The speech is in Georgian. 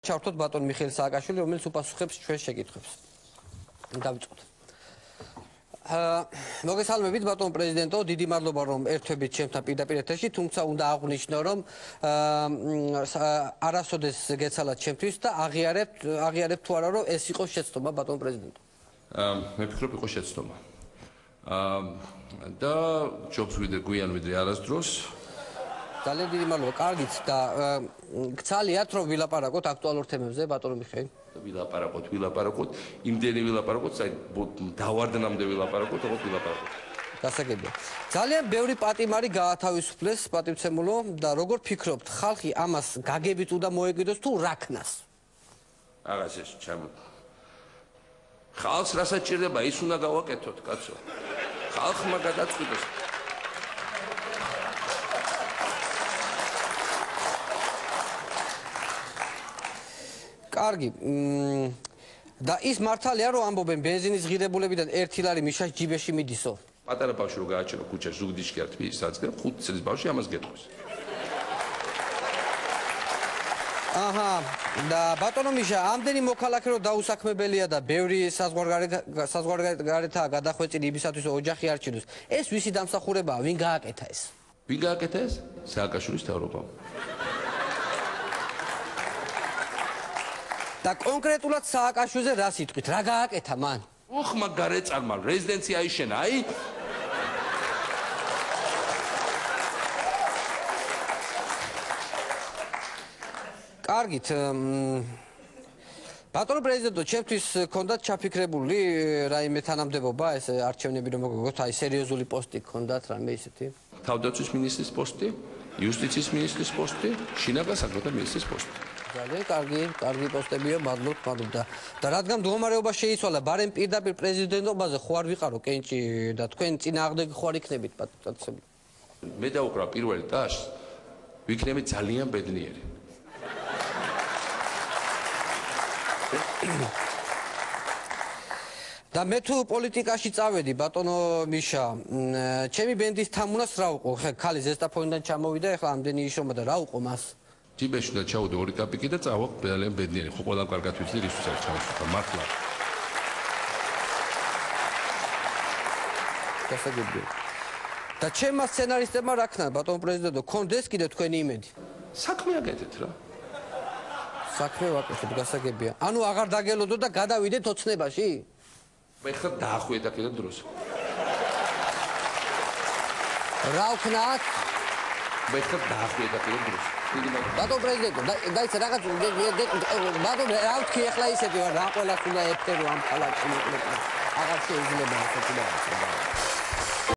ჩავთოთ ბატონ მიხეილ სააკაშვილი, რომელიც უპასუხებს ჩვენ შეკითხვებს. დავიწყოთ. მოგესალმებით ბატონ პრეზიდენტო, დიდი მადლობა რომ ერთვებით ჩემთან პირდაპირ ეთერში, თუმცა უნდა აღვნიშნო რომ არასოდეს გეცალათ ჩემთვის და აღიარებთ თუ არა რომ ეს იყო შეცდომა ბატონ პრეზიდენტო. მე ვფიქრობ იყო შეცდომა. და ჯობს გვიან ვიდრე არასდროს. ძალიან დიდი მადლობა. კარგით და გცალიათ რომ ვილაპარაკოთ აქტუალურ თემებზე ბატონო მიხეილ. ვილაპარაკოთ, იმდენი ვილაპარაკოთ, დავარდნამდე ვილაპარაკოთ, როგორც ვილაპარაკოთ. გასაგებია. ძალიან ბევრი პატიმარი გაათავისუფლეს პატივცემულო და როგორ ფიქრობთ, ხალხი ამას გაგებით უნდა მოეგვიდოს თუ რაქნას? აღას ეს ჩემო. ხალხს რასაც ჭირდება, ის უნდა გავაკეთოთ, კაცო. ხალხმა გადაწყვიტოს. კარგი. და ის მართალია რომ ამბობენ ბენზინის ღირებულებიდან 1 ლარი მიშას ჯიბეში მიდისო. პატარა ბავშვი რო გააჩერო ქუჩაში ზუგდიდში არ თბის საწყე 5 წლის ბავშვი ამას გეტყვის. აჰა, და ბატონო მიშა, ამდენი მოქალაქე რო დაუსაქმებელია და ბევრი საზღვარგარეთაა გადახვეწილი იმისათვის რომ ოჯახი არჩინოს. ეს ვისი დამსახურებაა, ვინ გააკეთა ეს? ვინ გააკეთა ეს? სააკაშვილის თავრობამ. და კონკრეტულად სააკაშვილზე რა სიტყვით, რა გააკეთა მან? უხმა გარეწარმა რეზიდენცია აიშენა, აი. კარგით. ბატონო პრეზიდენტო, ჩემთვის ჰქონდათ ჩაფიქრებული რაიმე თანამდებობა, ეს არჩევნები რომ მოგეგოთ, აი სერიოზული პოსტი ჰქონდათ რამე ისეთი? თავდაცვის მინისტრის პოსტი, იუსტიციის მინისტრის პოსტი, შინაგან საქმეთა მინისტრის პოსტი. ძალიან კარგი პოსტებია, მადლობთ. და რადგან მდგომარეობა შეიცვალა, ბარემ პირდაპირ პრეზიდენტობაზე ხო არ ვიყარო კენჭი და თქვენ წინააღმდეგი ხო არ იქნებით პატაცები? მე დავუკრა პირველ ტაშს, ვიქნები ძალიან ბედნიერი. და მე თუ პოლიტიკაში წავედი, ბატონო მიშა, ჩემი ბენდის თამუნას რა უყო? ხალი ზესტაფონიდან ჩამოვიდა, ეხლა ამდენი იშომა და რა უყო მას? ჯიბეში და ჩავდე 2 კაპიკი და წავა ძალიან ბედნიერი. ხო ყველამ კარგად ვიცი რისთვის არ ჩავშვა, მართლა. გასაგებია. და ჩემმა სცენარისტებმა რა ქნა, ბატონო პრეზიდენტო, კონდეს კიდე თქვენი იმედი? საქმე აკეთეთ რა. საქმე ვაკეთებ, გასაგებია. ანუ აღარ დაგელოდო და გადავიდეთ ოცნებაში? მე ხარ დაახვედა კიდე დროს. რა ვქნათ? მე ხარ დაახვედა კიდე დროს. ბატონო პრეზიდენტო, დაიცა რაღაც ბატონო რა ვთქი ახლა ისეთი ვარ, რა ყველას უნდა ეფერო ამ ქალაქში მოკლედ. აღარ შეიძლება ასე თქვა.